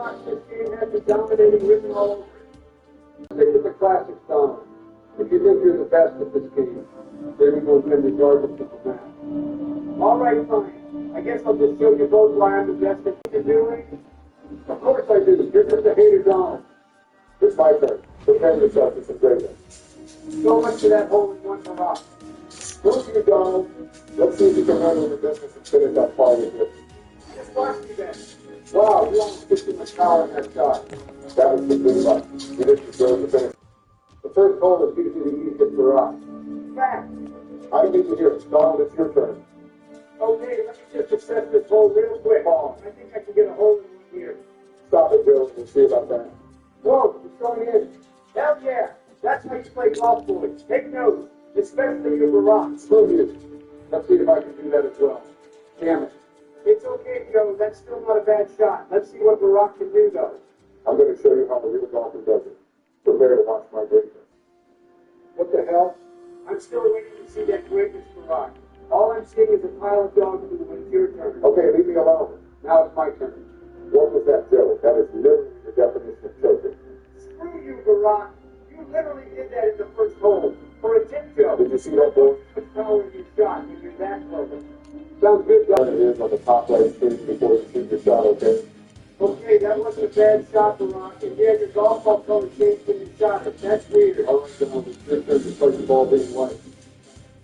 Barack, this game has the dominating written all over it. Stick with the classics, Donald. If you think you're the best at this game, then you will win regardless of the match. All right, fine. I guess I'll just show you both why I'm the best at what you're doing. Of course I do. You're just a hater, Donald. It's my turn. Prepare yourself. It's a great one. So much for that hole in one Barack. Go to you, Donald. Let's see if you can handle the business and finish that party with you. Just watch me then. Wow, you almost put too much power in that shot. That was complete luck. You didn't deserve the finish. The first hole is usually the easiest for us. Fact. I don't need to hear it. Donald, it's your turn. Okay, let me just assess this hole real quick. I think I can get a hole in one here. Stop it, Bill. We'll see about that. Whoa, it's going in. Hell yeah. That's how you play golf, boys. Take notes. Especially your Barack. Smooth you. Let's see if I can do that as well. Damn it. It's okay, Joe. That's still not a bad shot. Let's see what Barack can do, though. I'm going to show you how the real golfer does it. Prepare to watch my greatness. What the hell? I'm still waiting to see that greatness, Barack. All I'm seeing is a pile of dog food when it's your turn. Okay, leave me alone. Now it's my turn. What was that, Joe? That is literally the definition of choking. Screw you, Barack. You literally did that in the first hole. For a tip, Joe. Did you see that, boy? The power of your shot when you're that close. Sounds good, Joe. It is on the top right screen before you shoot your shot, okay? Okay, that wasn't a bad shot, Barack. And yeah, your golf ball color changed when you shot it. That's weird. All right, Donald. It's your turn to start the ball being white.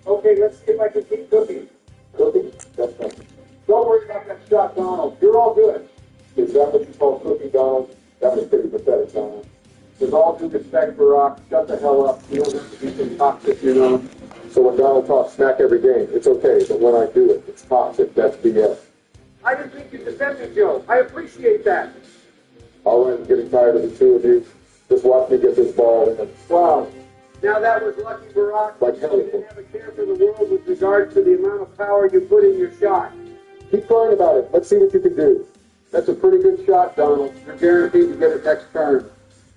Okay, let's see if I can keep cooking. Cooking? That's right. Don't worry about that shot, Donald. You're all good. Is that what you call cooking, Donald? That was pretty pathetic, Donald. With all due respect, Barack, shut the hell up. You don't have to be so toxic, you know. So when Donald talks smack every game, it's okay. But when I do it, it's toxic. That's BS. I didn't think you'd defend me, Joe. I appreciate that. All right, I'm getting tired of the two of you. Just watch me get this ball in. Wow. Now that was lucky, Barack. Like hell. You didn't have a care for the world with regard to the amount of power you put in your shot. Keep crying about it. Let's see what you can do. That's a pretty good shot, Donald. You're guaranteed to get it next turn.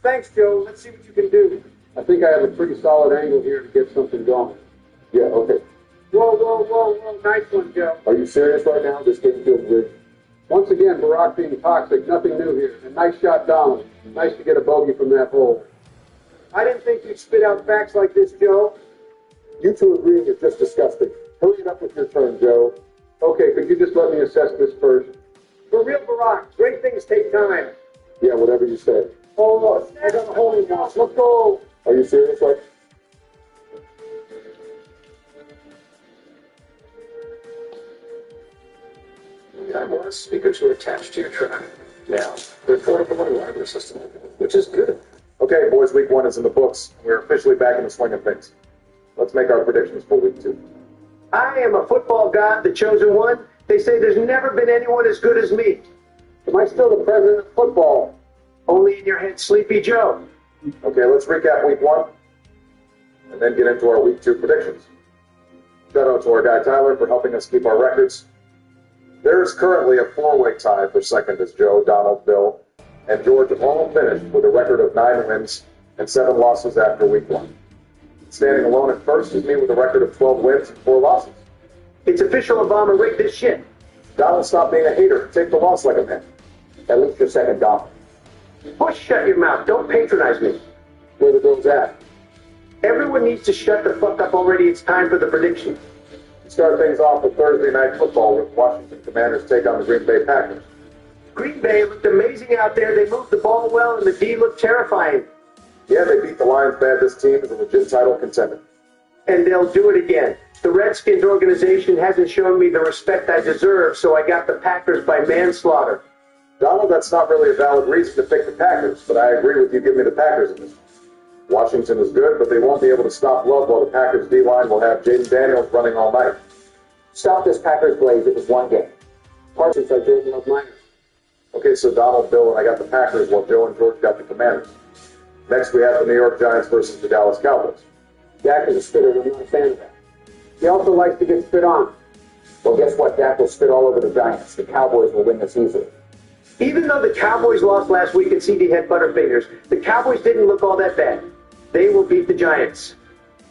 Thanks, Joe. Let's see what you can do. I think I have a pretty solid angle here to get something going. Yeah, okay. Whoa, whoa, whoa, whoa. Nice one, Joe. Are you serious right now? This game feels weird. Once again, Barack being toxic. Nothing new here. And nice shot, Donald. Nice to get a bogey from that hole. I didn't think you'd spit out facts like this, Joe. You two agreeing is just disgusting. Hurry it up with your turn, Joe. Okay, could you just let me assess this first? For real, Barack. Great things take time. Yeah, whatever you say. Oh, look. I got a hole in now. Let's go. Are you serious, like? I want speakers were attached to your track. Now, they're portable to wireless system, which is good. Okay, boys, week 1 is in the books. We're officially back in the swing of things. Let's make our predictions for week 2. I am a football god, the chosen one. They say there's never been anyone as good as me. Am I still the president of football? Only in your head, Sleepy Joe. Okay, let's recap week 1 and then get into our week 2 predictions. Shout out to our guy Tyler for helping us keep our records. There is currently a 4-way tie for second as Joe, Donald, Bill, and George all finished with a record of 9 wins and 7 losses after week 1. Standing alone at first is me with a record of 12 wins and 4 losses. It's official, Obama rigged this shit. Donald, stop being a hater. Take the loss like a man. At least you're second, Donald. Bush, shut your mouth. Don't patronize me. Where the girls at? Everyone needs to shut the fuck up already. It's time for the prediction. Start things off with Thursday Night Football with Washington Commanders take on the Green Bay Packers. Green Bay looked amazing out there. They moved the ball well, and the D looked terrifying. Yeah, they beat the Lions bad. This team is a legit title contender. And they'll do it again. The Redskins organization hasn't shown me the respect I deserve, so I got the Packers by manslaughter. Donald, that's not really a valid reason to pick the Packers, but I agree with you. Give me the Packers in this. Washington is good, but they won't be able to stop Love while the Packers D-line will have Jaden Daniels running all night. Stop this Packers blaze. It was one game. Parsons are Jordan Love minor. Okay, so Donald, Bill, and I got the Packers while Joe and George got the Commanders. Next, we have the New York Giants versus the Dallas Cowboys. Dak is a spitter, and I'm not a fan of that. He also likes to get spit on. Well, guess what? Dak will spit all over the Giants. The Cowboys will win this easily. Even though the Cowboys lost last week and CD had butterfingers, the Cowboys didn't look all that bad. They will beat the Giants.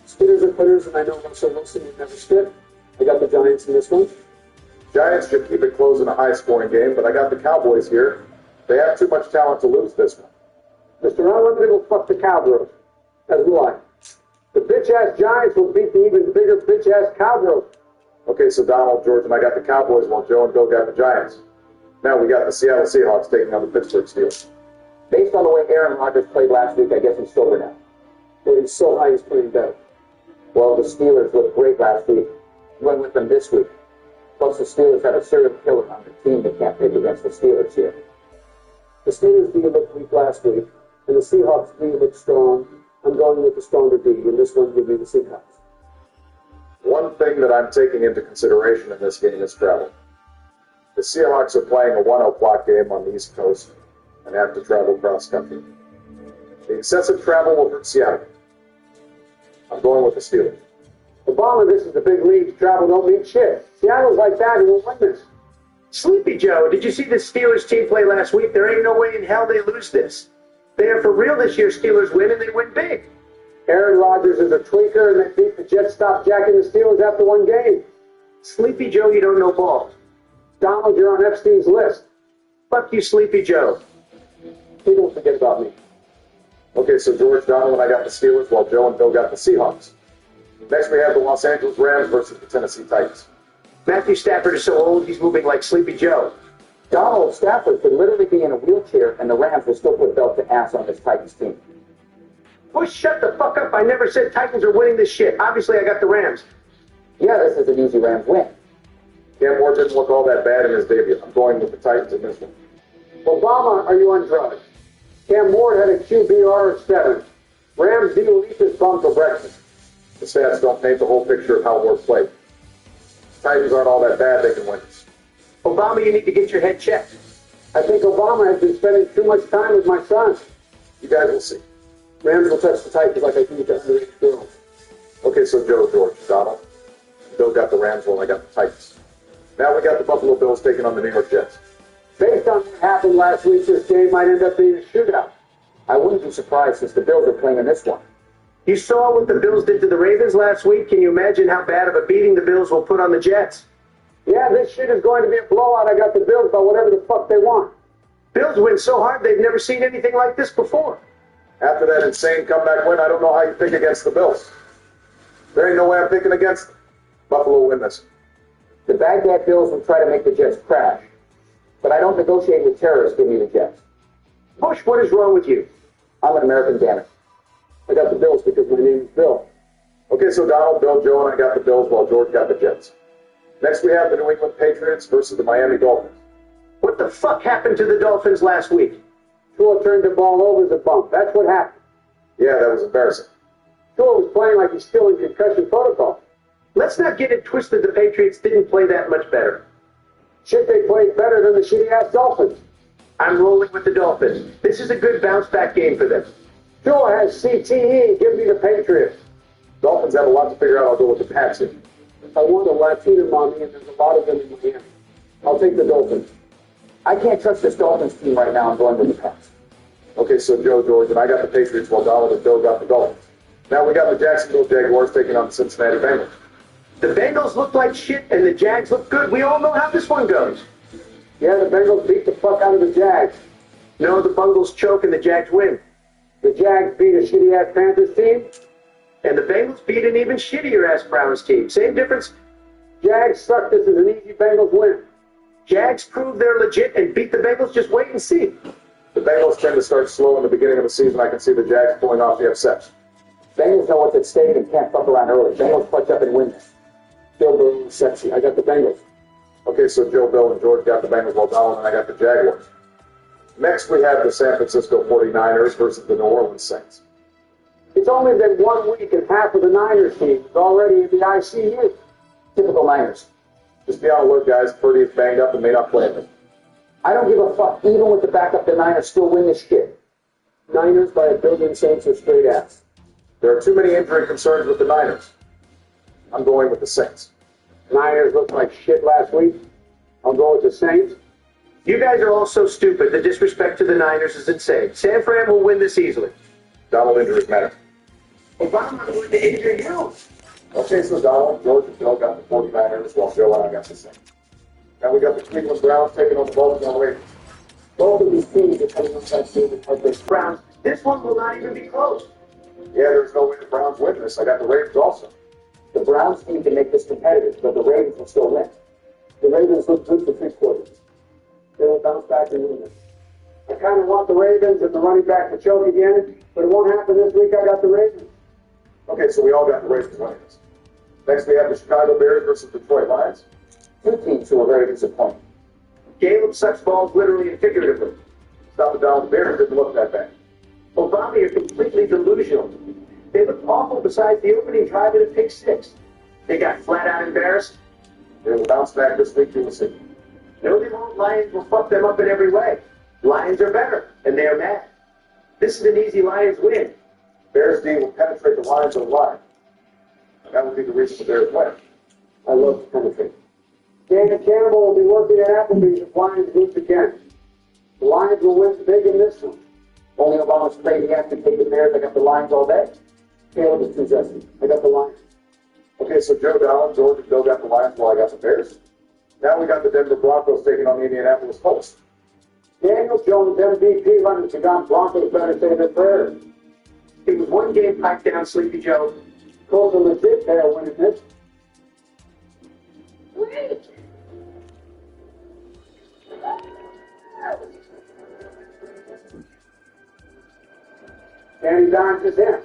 Spitters are quitters, and I know Russell Wilson would never spit. I got the Giants in this one. Giants should keep it close in a high-scoring game, but I got the Cowboys here. They have too much talent to lose this one. Mr. Unlimited will fuck the Cowgirls, as will I. The bitch-ass Giants will beat the even bigger bitch-ass Cowgirls. Okay, so Donald, George, and I got the Cowboys while Joe and Bill got the Giants. Now we got the Seattle Seahawks taking on the Pittsburgh Steelers. Based on the way Aaron Rodgers played last week, I guess he's sober now. Well, he's so high he's playing better. Well, the Steelers looked great last week. Went with them this week. Plus, the Steelers have a serial killer on their team that can't pick against the Steelers here. The Steelers D looked weak last week, and the Seahawks D looked strong. I'm going with the stronger D, and this one will be the Seahawks. One thing that I'm taking into consideration in this game is travel. The Seahawks are playing a 1 o'clock game on the East Coast and have to travel cross country. The excessive travel will hurt Seattle. I'm going with the Steelers. Obama, this is the big leagues. Travel don't mean shit. Seattle's like that, and we'll win this. Sleepy Joe, did you see the Steelers team play last week? There ain't no way in hell they lose this. They are for real this year. Steelers win, and they win big. Aaron Rodgers is a tweaker, and they beat the Jets, stop jacking the Steelers after one game. Sleepy Joe, you don't know ball. Donald, you're on Epstein's list. Fuck you, Sleepy Joe. He don't forget about me. Okay, so George, Donald, and I got the Steelers while Joe and Bill got the Seahawks. Next, we have the Los Angeles Rams versus the Tennessee Titans. Matthew Stafford is so old, he's moving like Sleepy Joe. Donald Stafford could literally be in a wheelchair, and the Rams will still put belt to ass on this Titans team. Bush, shut the fuck up. I never said Titans are winning this shit. Obviously, I got the Rams. Yeah, this is an easy Rams win. Cam Moore didn't look all that bad in his debut. I'm going with the Titans in this one. Obama, are you on drugs? Cam Ward had a QBR of 7. Rams D will eat this bum for breakfast. The stats don't paint the whole picture of how Ward played. Titans aren't all that bad. They can win this. Obama, you need to get your head checked. I think Obama has been spending too much time with my son. You guys will see. Rams will touch the Titans like I do the underage girls. Okay, so Joe, George, Donald. Bill got the Rams while I got the Titans. Now we got the Buffalo Bills taking on the New York Jets. Based on what happened last week, this game might end up being a shootout. I wouldn't be surprised since the Bills are playing in this one. You saw what the Bills did to the Ravens last week. Can you imagine how bad of a beating the Bills will put on the Jets? Yeah, this shit is going to be a blowout. I got the Bills by whatever the fuck they want. Bills win so hard they've never seen anything like this before. After that insane comeback win, I don't know how you pick against the Bills. There ain't no way I'm picking against them. Buffalo will win this. The Baghdad Bills will try to make the Jets crash, but I don't negotiate with terrorists. Give me the Jets. Bush, what is wrong with you? I'm an American, damn it. I got the Bills because my name is Bill. Okay, so Donald, Bill, Joe, and I got the Bills while George got the Jets. Next, we have the New England Patriots versus the Miami Dolphins. What the fuck happened to the Dolphins last week? Tua turned the ball over as a bump. That's what happened. Yeah, that was embarrassing. Tua was playing like he's still in concussion protocol. Let's not get it twisted. The Patriots didn't play that much better. Shit, they played better than the shitty-ass Dolphins. I'm rolling with the Dolphins. This is a good bounce-back game for them. Tua has CTE. Give me the Patriots. Dolphins have a lot to figure out. I'll go with the Pats here. I want a Latina mommy, and there's a lot of them in Miami. I'll take the Dolphins. I can't trust this Dolphins team right now. I'm going with the Pats. Okay, so Joe, George, and I got the Patriots while Donald and Bill got the Dolphins. Now we got the Jacksonville Jaguars taking on the Cincinnati Bengals. The Bengals look like shit, and the Jags look good. We all know how this one goes. Yeah, the Bengals beat the fuck out of the Jags. No, the Bengals choke, and the Jags win. The Jags beat a shitty-ass Panthers team. And the Bengals beat an even shittier-ass Browns team. Same difference. Jags suck. This is an easy Bengals win. Jags prove they're legit and beat the Bengals. Just wait and see. The Bengals tend to start slow in the beginning of the season. I can see the Jags pulling off the upsets. Bengals know what's at stake and can't fuck around early. Bengals clutch up and win this. Bill Burrow, sexy. I got the Bengals. Okay, so Joe, Bill, and George got the Bengals while Donald and I got the Jaguars. Next, we have the San Francisco 49ers versus the New Orleans Saints. It's only been 1 week and half of the Niners team is already in the ICU. Typical Niners. Just be on alert, guys. Purdy is banged up and may not play it. I don't give a fuck. Even with the backup, the Niners still win this shit. Niners by a billion, Saints are straight ass. There are too many injury concerns with the Niners. I'm going with the Saints. Niners looked like shit last week. I'll go with the Saints. You guys are all so stupid. The disrespect to the Niners is insane. San Fran will win this easily. Donald injuries matter. Obama going to injure you. Okay, so Donald, George, and Bill got the 49ers while Joe and I got the Saints. Now we got the Cleveland Browns taking on the Baltimore Ravens. Both of these teams are coming up that season as they Browns. This one will not even be close. Yeah, there's no way the Browns win this. I got the Ravens also. The Browns team can make this competitive, but the Ravens will still win. The Ravens look good for 3 quarters. They will bounce back and win this. I kind of want the Ravens and the running back to choke again, but it won't happen this week. I got the Ravens. Okay, so we all got the Ravens winning this. Next, we have the Chicago Bears versus Detroit Lions. 2 teams who are very disappointing. Caleb sucks balls literally and figuratively. Stop it down. The Bears didn't look that bad. Obama are completely delusional. They look awful besides the opening drive at a pick 6. They got flat out embarrassed. They will bounce back this week, you will see. No, they won't. Lions will fuck them up in every way. Lions are better, and they are mad. This is an easy Lions win. Bears D will penetrate the Lions on the line. That would be the reason the Bears win. I love to penetrate. David Campbell will be working at Applebee's if Lions lose again. The Lions will win big in this one. Only Obama's crazy ass to take the Bears. I got the Lions all day. Caleb is too zesty. I got the Lions. Okay, so Joe Dowling, George, and Bill got the Lions while I got the Bears. Now we got the Denver Broncos taking on the Indianapolis Colts. Daniel Jones, MVP, running to gun. Broncos better say their prayers. It was one game piped down, Sleepy Joe. Colts are legit there winning this. Danny Dimes is in.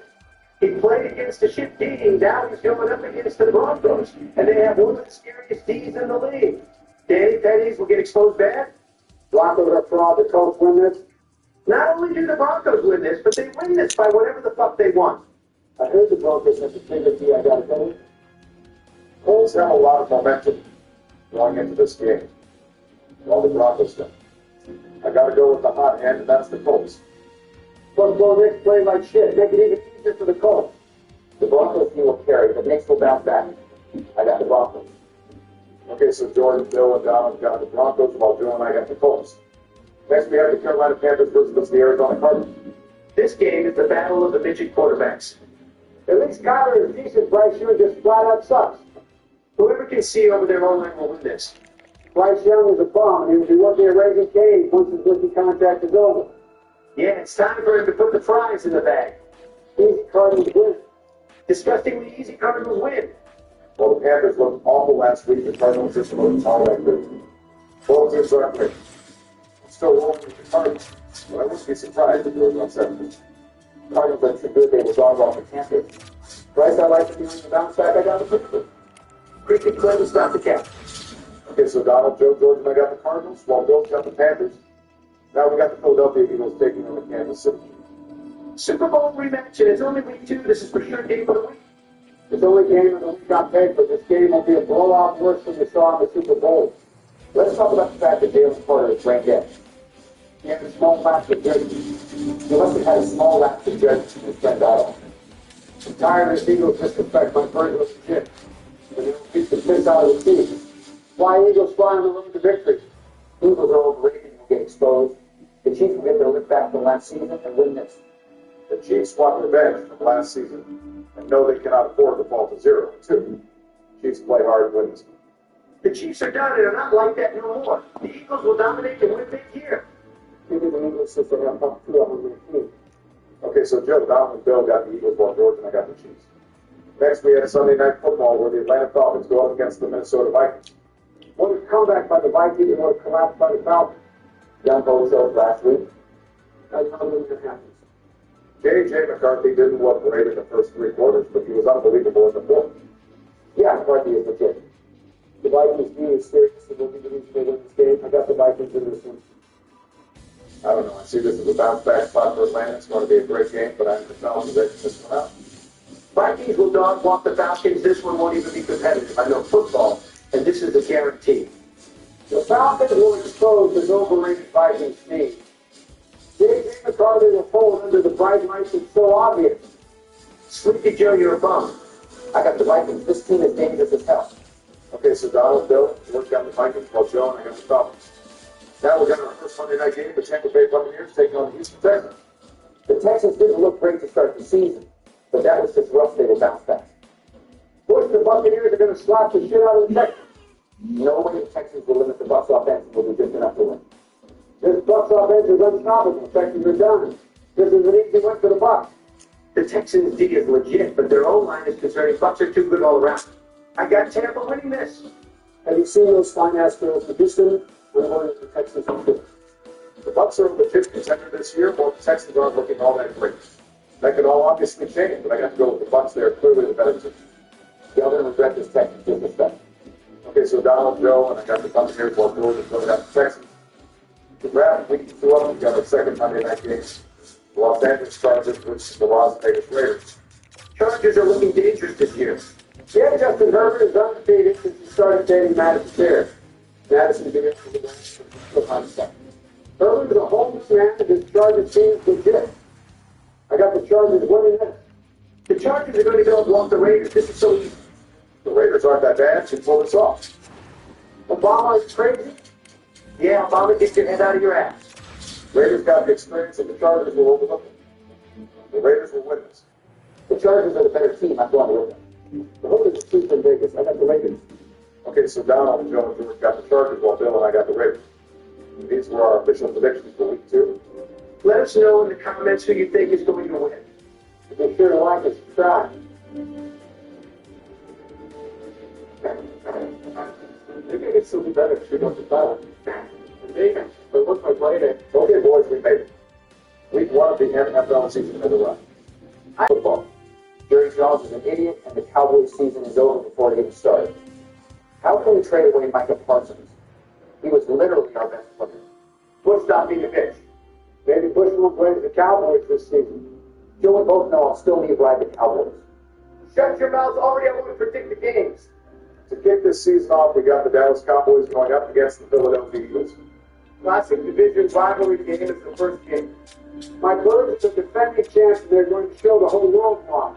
He played against the shit team. Now he's going up against the Broncos. And they have one of the scariest D's in the league. Danny Petties will get exposed bad. Broncos are fraud. The Colts win this. Not only do the Broncos win this, but they win this by whatever the fuck they want. I heard the Broncos have the biggest D. I got to tell you. Colts have a lot of momentum going into this game. All the Broncos stuff. I got to go with the hot hand, and that's the Colts. But go Knicks play like shit. Make it even easier for the Colts. The Broncos team will carry. The Knicks will bounce back. I got the Broncos. Okay, so Jordan, Bill, and Donald got the Broncos, while Joe and I got the Colts. Next, we have the Carolina Panthers versus the Arizona Cardinals. This game is the battle of the midget quarterbacks. At least Kyler is decent. Bryce Young just flat out sucks. Whoever can see over their own line will win this. Bryce Young is a bum, and he will be working at Raising Cane's once his rookie contract is over. Yeah, it's time for him to put the fries in the bag. Easy Cardinals win. Disgustingly easy Cardinals win. Well, the Panthers looked awful last week. The Cardinals just looked all that good. Both teams are up there. I'm still rolling with the Cardinals, but I wouldn't be surprised if it was on 7. Cardinals are so good they were gone off the Panthers. Bryce, I like to do the bounce back. I got the Panthers. Cricket Club is not the cap. Okay, so Donald, Joe, George, and I got the Cardinals, while Bill's got the Panthers. Now we got the Philadelphia Eagles taking on the Kansas City. Super Bowl rematch, and it's only week 2. This is for sure game of the week. It's the only game of the week on paper. This game will be a blowout worse than you saw in the Super Bowl. Let's talk about the fact that Jalen Carter is brain dead. He had a small lapse of judgment. He must have had a small lapse of judgment from his friend Donald. I'm tired of this Eagles disrespect. My bird was legit. And it'll beat the piss out of the team. Why Eagles fly on the road to victory? Eagles are overrated and will get exposed. The Chiefs will get their lick back from last season and win this. The Chiefs want revenge from last season and know they cannot afford to fall to 0-2. Chiefs play hard and win this game. The Chiefs are done and are not like that no more. The Eagles will dominate and win big here. Maybe the Eagles system have up 2 on their team. Okay, so Joe, Donald, and Bill got the Eagles, while George and I got the Chiefs. Next, we had Sunday Night Football, where the Atlanta Falcons go up against the Minnesota Vikings. What a comeback by the Vikings and what a collapse by the Falcons. Young Bo showed last week. I don't know when that happens. J.J. McCarthy didn't look great in the first 3 quarters, but he was unbelievable in the 4th. Yeah, McCarthy is legit. The Vikings D is serious and will be the reason they win this game. I got the Vikings in this one. I don't know. I see this as a bounce-back spot for Atlanta. It's going to be a great game, but I think the Falcons edge this one out. Vikings will dog walk the Falcons. This one won't even be competitive. I know football, and this is a guarantee. The Falcons will expose this overrated Vikings team. J.J. McCarthy will fold under the bright lights. It's so obvious. Sleepy Joe, you're a bum. I got the Vikings. This team is dangerous as hell. Okay, so Donald, Bill, George got the Vikings, while Joe and I got the Falcons. Now we're going to our first Monday night game, the Tampa Bay Buccaneers taking on the Houston Texans. The Texans didn't look great to start the season, but that was just rough. They will bounce back. Bush, the Buccaneers are going to slap the shit out of the Texans. No way the Texans will limit the Bucs' offense and will do just enough to win. This Bucks offense is unstoppable. Texans are done. This is an easy win for the Bucks. The Texans' D is legit, but their O-line is concerning. Bucks are too good all around. I got Tampa winning this. Have you seen those fine ass girls in Houston? We're going to the Texans. The Bucks are a legit contender this year, while the Texans aren't looking all that great. That could all obviously change, but I got to go with the Bucks. They are clearly the better team. Y'all gonna regret this Texans disrespect. Okay, so Donald, Joe, and I got the Buccaneers while George is going out the Texans. The draft week 2 up, we got our second Monday night game. The Los Angeles Chargers versus the Las Vegas Raiders. Chargers are looking dangerous this year. Yeah, Justin Herbert is undefeated since he started dating Madison Beer. Madison Beer for the Rams for second. Herbert is a home man, and his Chargers team is legit. I got the Chargers winning this. The Chargers are going to go and block the Raiders. This is so easy. The Raiders aren't that bad. Should pull this off. Obama is crazy. Yeah, Obama, get your head out of your ass. Raiders got the experience, and the Chargers will overlook it. The Raiders will win this. The Chargers are the better team. I'm going with them. The hope is Chiefs in Vegas. I got the Raiders. Okay, so Donald, Joe, and George got the Chargers, while Bill and I got the Raiders. These were our official predictions for week 2. Let us know in the comments who you think is going to win. Be sure to like and subscribe. Maybe it's still be better if you don't decide. Maybe, but what's my play there? Okay, boys, we made it. Week 1 of the NFL season is a run. Football. Jerry Jones is an idiot, and the Cowboys season is over before it even started. How can we trade away Micah Parsons? He was literally our best player. Bush not being a bitch. Maybe Bush won't play for the Cowboys this season. You and both know I'll still leave ride the Cowboys. Shut your mouths already. I want to predict the games. To kick this season off, we got the Dallas Cowboys going up against the Philadelphia Eagles. Classic division rivalry game is the first game. My Birds are the defending champions. They're going to show the whole world why.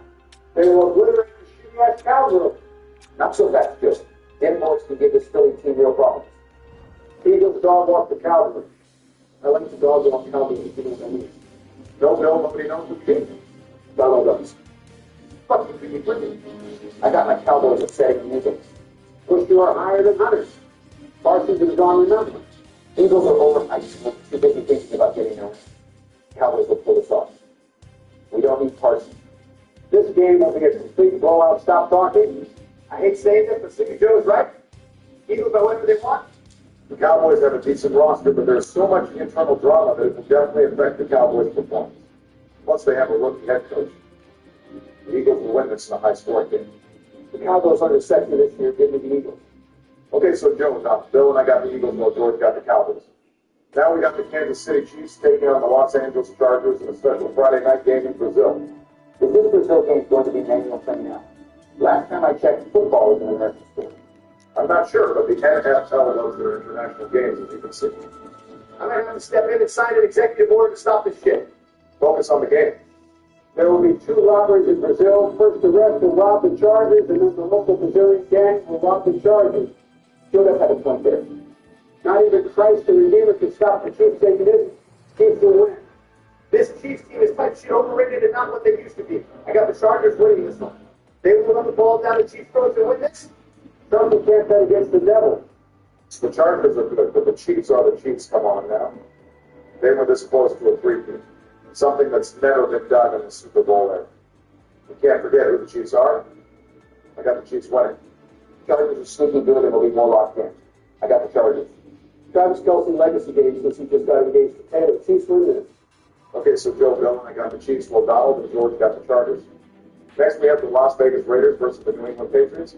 They will obliterate the shitty-ass Cowboys. Not so fast, Joe. Them boys can give this Philly team real problems. Eagles dog walk the Cowboys. I like the dog walk Cowboys. You know what I mean? No, Bill, nobody knows who king. Donald does. Fuck you, Piggy Piggy. I got my Cowboys upsetting the Eagles. Bush, you are higher than Hunters. Parsons is gone, remember. Eagles are overhyped. We're too busy thinking about getting there. Cowboys will pull this off. We don't need Parsons. This game will be a complete blowout. Stop talking. I hate saying this, but Sleepy Joe is right. Eagles are whatever they want. The Cowboys have a decent roster, but there's so much internal drama that it will definitely affect the Cowboys' performance. Plus, they have a rookie head coach. The Eagles will win this in a high-scoring game. The Cowboys are the second this year. Give me the Eagles. Okay, so Joe, now Bill and I got the Eagles, while George got the Cowboys. Now we got the Kansas City Chiefs taking on the Los Angeles Chargers in a special Friday night game in Brazil. Is this Brazil game going to be an annual thing now? Last time I checked, football was an American sport. I'm not sure, but the NFL knows their international games, as you can see. I'm going to have to step in and sign an executive order to stop this shit. Focus on the game. There will be 2 robberies in Brazil. First, the rest will rob the Chargers, and then the local Brazilian gang will rob the Chargers. Joe does have a point there. Not even Christ the Redeemer can stop the Chiefs taking this. Chiefs will win. This Chiefs team is type shit overrated and not what they used to be. I got the Chargers winning this one. They will run the ball down the Chiefs' throats and win this. Something can't bet against the devil. The Chargers are good, but the Chiefs are the Chiefs. Come on now. They were this close to a three-peat. Something that's never been done in the Super Bowl era. You can't forget who the Chiefs are. I got the Chiefs winning. Chargers are sneaky good and will be more locked in. I got the Chargers. Travis Kelce legacy game since he just got engaged to Taylor. Chiefs win this. Okay, so Joe, Bill, and I got the Chiefs, while Donald and George got the Chargers. Next, we have the Las Vegas Raiders versus the New England Patriots.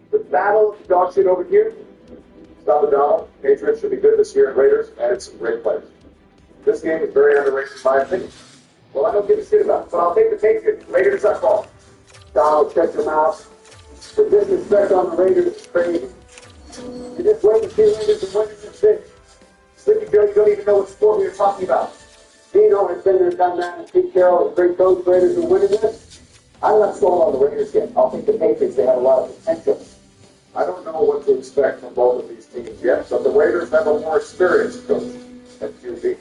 The battle of the dog shit over here. Stop it, Donald. Patriots should be good this year, and Raiders added some great players. This game is very underrated, in my opinion. Well, I don't give a shit about it, but I'll take the Patriots. Raiders are called. Donald, check them out. The disrespect on the Raiders is crazy. You just wait and see Raiders and win this thing. Sleepy Joe, you don't even know what sport we were talking about. Dino has been there, done that, and Pete Carroll, the great coach. Raiders are winning this. I'm not sold on the Raiders yet. I'll take the Patriots. They have a lot of potential. I don't know what to expect from both of these teams yet, but the Raiders have a more experienced coach than QB.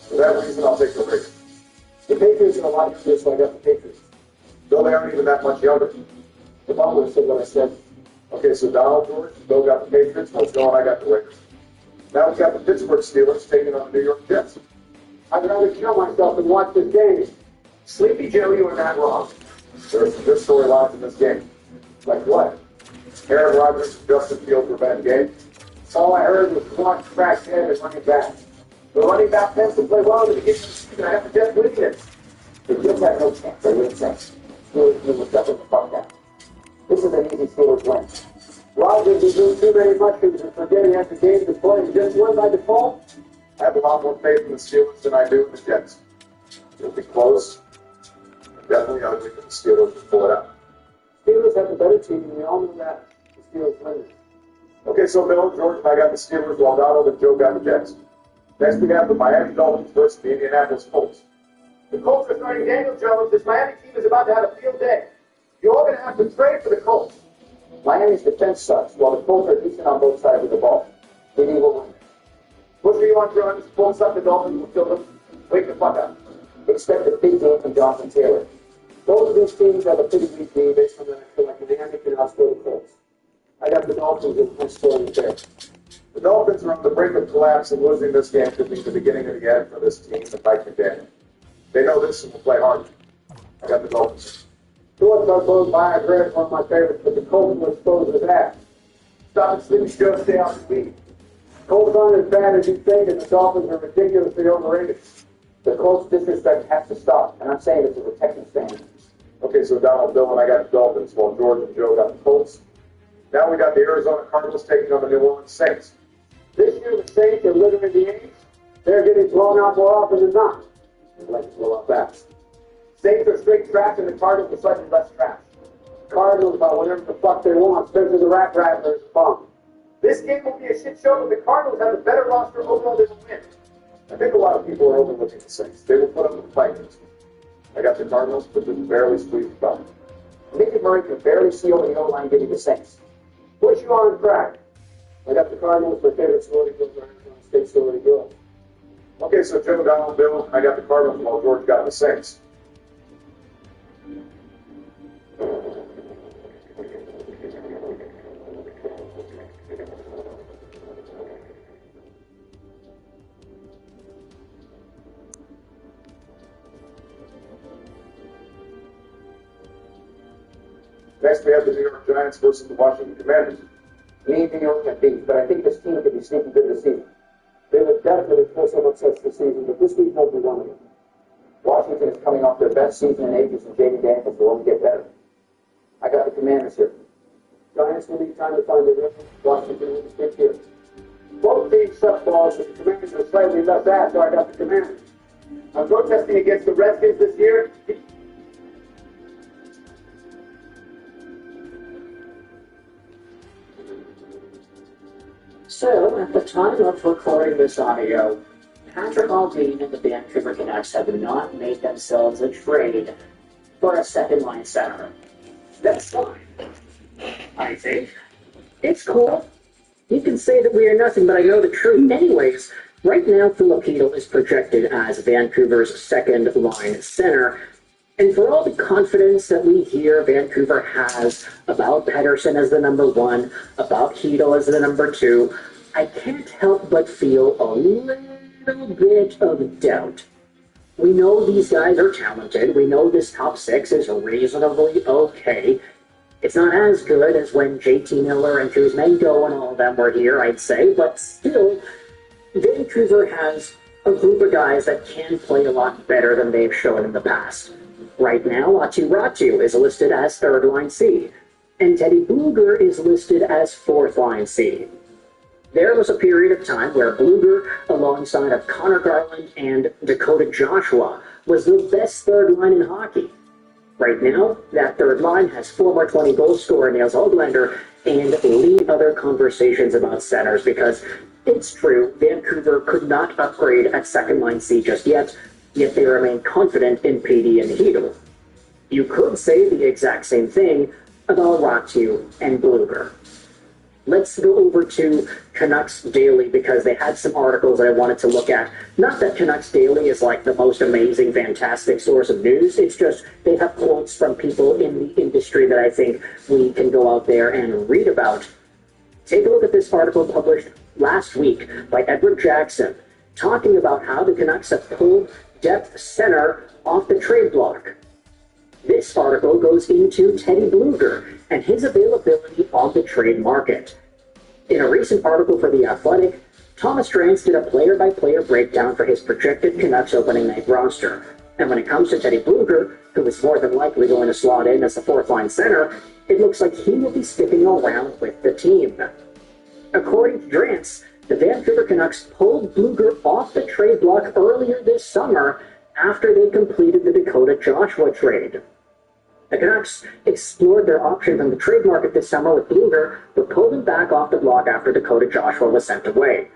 For that reason, I'll take the Raiders. The Patriots are a lot younger, so I got the Patriots. Though they aren't even that much younger. If I would have said what I said. Okay, so Donald, George, Bill got the Patriots, while Joe and I got the Raiders. Now we've got the Pittsburgh Steelers taking on the New York Jets. I'd rather kill myself than watch this game. Sleepy Joe, you are not wrong. There are some good storylines in this game. Like what? Aaron Rodgers and Justin Fields revenge game. All I heard was one cracked head and running back. The running back tends to play well at the beginning of the season. I have the Jets winning it. The Jets have no chance. They win things. Steelers will shut the fuck down. This is an easy Steelers win. Rodgers is doing too many mushrooms and forgetting after games to play. Just win by default. I have a lot more faith in the Steelers than I do in the Jets. It'll be close. Definitely ugly, but the Steelers will pull it out. Steelers have the better team, and we all know that. The Steelers win. Okay, so Bill, George, and I got the Steelers, while Donald and Joe got the Jets. Next we have the Miami Dolphins versus the Indianapolis Colts. The Colts are starting Daniel Jones. This Miami team is about to have a field day. You're all going to have to trade for the Colts. Miami's defense sucks, while the Colts are decent on both sides of the ball. Indy will win. Bush, are you on drugs? Colts up, the Dolphins will kill them. Wake the fuck up. Expect a big game from Jonathan Taylor. Both of these teams have a pretty weak game based on that I feel like Miami can outscore the Colts. I got the Dolphins in my scoring there. The Dolphins are on the brink of collapse, and losing this game could be the beginning of the end for this team and Mike McDaniel. They know this and will play hard. I got the Dolphins. Thoughts are both by a grade, one of my favorites, but the Colts will expose his ass. Stop it, Sleepy Joe. Stay off the beat. Colts aren't as bad as you think, and the Dolphins are ridiculously overrated. The Colts disrespect has to stop, and I'm saying this as a Texans fan. Okay, so Donald, Bill, and I got the Dolphins, while George and Joe got the Colts. Now we got the Arizona Cardinals taking on the New Orleans Saints. This year, the Saints are living in the 80s. They're getting blown out more often than not. They like to blow out fast. Saints are straight trash, and the Cardinals are slightly less trash. Cardinals about whatever the fuck they want. Spencer the Rat Rattler is a bum. This game will be a shit show, but the Cardinals have a better roster overall than the win. I think a lot of people are overlooking the Saints. They will put up a fight this week. I got the Cardinals, but just barely squeezed by. Mickey Murray can barely seal the O-line getting the Saints. Push you on track. I got the Cardinals, my favorite sorority girls are Arizona State sorority girls. Okay, so Joe, Donald, Bill, I got the Cardinals, while George got the Saints. Next, we have the New York Giants versus the Washington Commanders. Me and New York have beat, but I think this team could be sneaky good this season. They would definitely pull some upsets this season, but this week won't be one of them. Washington is coming off their best season in ages, and Jaden Daniels will only get better. I got the Commanders here. Giants will need time to find their rhythm. Washington will stick here. Both teams suck balls, but the Commanders are slightly less ass, so I got the Commanders. I'm protesting against the Redskins this year. So, at the time of recording this audio, Patrick Aldine and the Vancouver Canucks have not made themselves a trade for a second-line center. That's fine, I think. It's cool. You can say that we are nothing, but I know the truth. Anyways, right now, Filipino is projected as Vancouver's second-line center. And for all the confidence that we hear Vancouver has about Pedersen as the number one, about Hito as the number two, I can't help but feel a little bit of doubt. We know these guys are talented. We know this top six is reasonably okay. It's not as good as when JT Miller and Kuzmenko and all of them were here, I'd say, but still, Vancouver has a group of guys that can play a lot better than they've shown in the past. Right now, Atu Ratu is listed as third-line C, and Teddy Bluger is listed as fourth-line C. There was a period of time where Bluger, alongside of Connor Garland and Dakota Joshua, was the best third line in hockey. Right now, that third line has former 20-goal scorer Niels Hoglander and lead other conversations about centers because it's true, Vancouver could not upgrade at second-line C just yet they remain confident in PD and Hito. You could say the exact same thing about Ratu and Bluger. Let's go over to Canucks Daily because they had some articles I wanted to look at. Not that Canucks Daily is like the most amazing, fantastic source of news. It's just they have quotes from people in the industry that I think we can go out there and read about. Take a look at this article published last week by Edward Jackson, talking about how the Canucks have pulled depth center off the trade block. This article goes into Teddy Blueger and his availability on the trade market. In a recent article for The Athletic, Thomas Drance did a player-by-player breakdown for his projected Canucks opening night roster. And when it comes to Teddy Blueger, who is more than likely going to slot in as the fourth-line center, it looks like he will be sticking around with the team. According to Drance, the Vancouver Canucks pulled Blueger off the trade block earlier this summer after they completed the Dakota Joshua trade. The Canucks explored their options on the trade market this summer with Blueger, but pulled him back off the block after Dakota Joshua was sent away.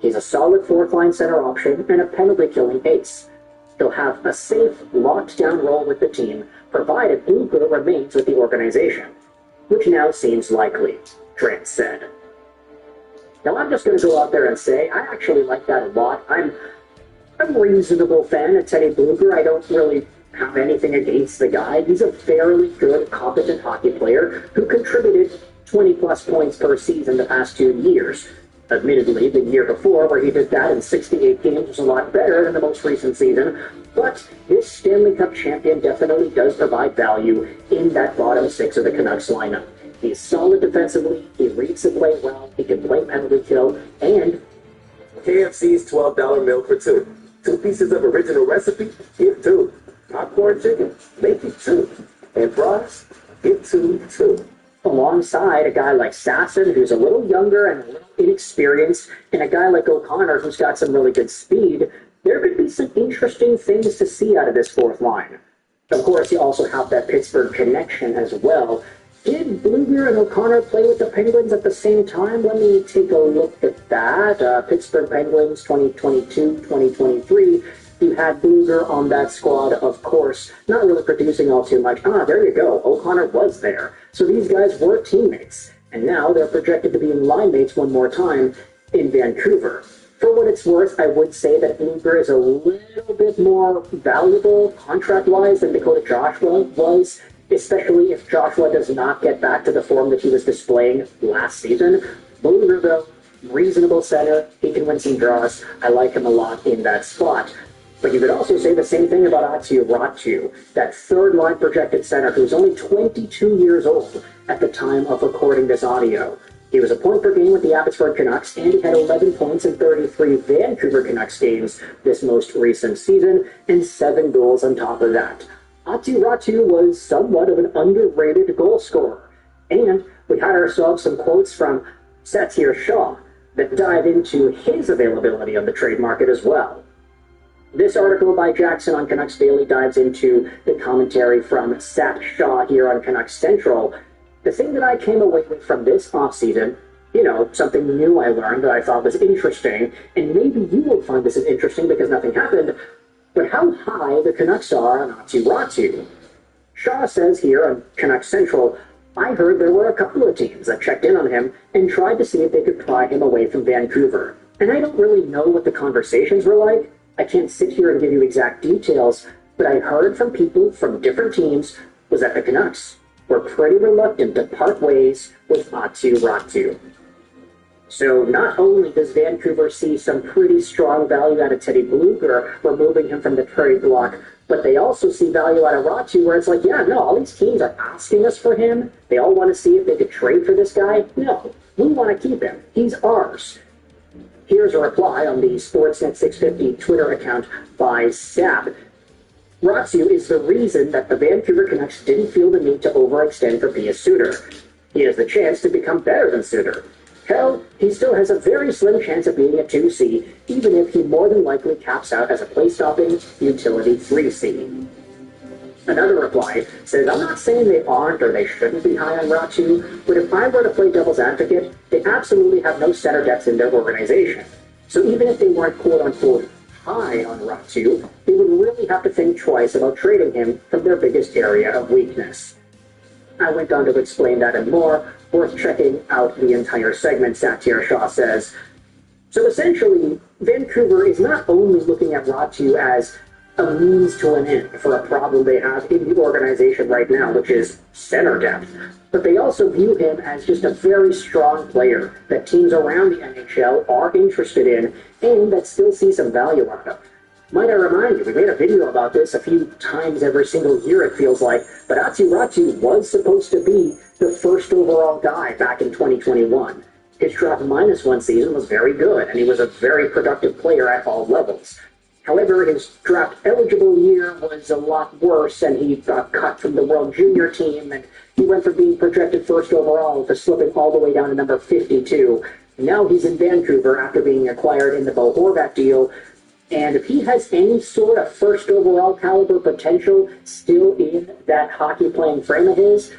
He's a solid fourth-line center option and a penalty-killing ace. He'll have a safe, locked-down role with the team, provided Blueger remains with the organization, which now seems likely, Drance said. Now, I'm just going to go out there and say, I actually like that a lot. I'm a reasonable fan of Teddy Blueger. I don't really have anything against the guy. He's a fairly good, competent hockey player who contributed 20-plus points per season the past 2 years. Admittedly, the year before, where he did that in 68 games, was a lot better than the most recent season, but this Stanley Cup champion definitely does provide value in that bottom six of the Canucks lineup. He's solid defensively, he reads the play well, he can play penalty kill, and KFC's $12 meal for two. 2 pieces of original recipe, get 2. Popcorn chicken, make it 2. And fries, get 2 too. Alongside a guy like Sasson, who's a little younger and a little inexperienced, and a guy like O'Connor, who's got some really good speed, there could be some interesting things to see out of this fourth line. Of course, you also have that Pittsburgh connection as well. Did Blueger and O'Connor play with the Penguins at the same time? Let me take a look at that. Pittsburgh Penguins 2022-2023. You had Blueger on that squad, of course, not really producing all too much. There you go. O'Connor was there. So these guys were teammates. And now they're projected to be line mates one more time in Vancouver. For what it's worth, I would say that Blueger is a little bit more valuable contract-wise than Dakota Joshua was, especially if Joshua does not get back to the form that he was displaying last season. Blueger, though, reasonable center. He can win some draws. I like him a lot in that spot. But you could also say the same thing about Atiu Ratu, that third-line projected center who's only 22 years old at the time of recording this audio. He was a point per game with the Abbotsford Canucks, and he had 11 points in 33 Vancouver Canucks games this most recent season, and 7 goals on top of that. Atiu Ratu was somewhat of an underrated goal scorer. And we had ourselves some quotes from Satyr Shah that dive into his availability on the trade market as well. This article by Jackson on Canucks Daily dives into the commentary from Sat Shah here on Canucks Central. The thing that I came away with from this offseason, something new I learned that I thought was interesting, and maybe you will find this interesting because nothing happened, but how high the Canucks are on Atiu Ratu. Shah says here on Canucks Central, I heard there were a couple of teams that checked in on him and tried to see if they could pry him away from Vancouver. And I don't really know what the conversations were like. I can't sit here and give you exact details, but I heard from people from different teams was that the Canucks were pretty reluctant to part ways with Atiu Ratu. So not only does Vancouver see some pretty strong value out of Teddy Blueger, removing him from the trade block, but they also see value out of Ratu where it's like, all these teams are asking us for him. They all want to see if they could trade for this guy. No, we want to keep him. He's ours. Here's a reply on the Sportsnet 650 Twitter account by Sab. Ratu is the reason that the Vancouver Canucks didn't feel the need to overextend for Pius Suter. He has the chance to become better than Suter. Hell, he still has a very slim chance of being a 2C, even if he more than likely caps out as a play-stopping utility 3C. Another reply says, I'm not saying they aren't or they shouldn't be high on Ratu, but if I were to play devil's advocate, they absolutely have no center depth in their organization. So even if they weren't quote-unquote high on Ratu, they would really have to think twice about trading him from their biggest area of weakness. I went on to explain that and more. Worth checking out the entire segment, Satyr Shah says. So essentially, Vancouver is not only looking at Ratu as a means to an end for a problem they have in the organization right now, which is center depth. But they also view him as just a very strong player that teams around the NHL are interested in and that still see some value out of. Might I remind you, we made a video about this a few times every single year, it feels like, but Atsiratu was supposed to be the first overall guy back in 2021. His draft -1 season was very good, and he was a very productive player at all levels. However, his draft eligible year was a lot worse, and he got cut from the World Junior team, and he went from being projected first overall to slipping all the way down to number 52. Now he's in Vancouver after being acquired in the Bo Horvat deal, and if he has any sort of first overall caliber potential still in that hockey-playing frame of his,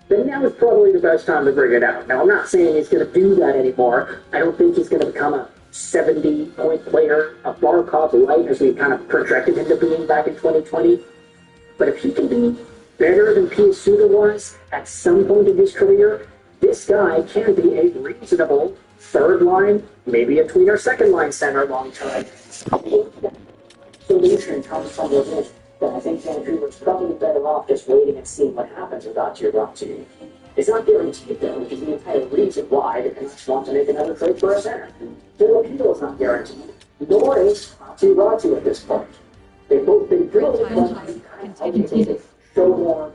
then now is probably the best time to bring it out. Now, I'm not saying he's going to do that anymore. I don't think he's going to become a 70-point player, a Barkov light, as we kind of projected him to being back in 2020. But if he can be better than Piasuda was at some point in his career, this guy can be a reasonable third line, maybe a tweener second line center long term. Solution comes from within. But I think Vancouver's probably better off just waiting and seeing what happens with Atsiratu. It's not guaranteed, though, which is the entire reason why the Canucks want to make another trade for a center. Their appeal is not guaranteed, nor is Atsiratu at this point. They've both been good, but I think they show more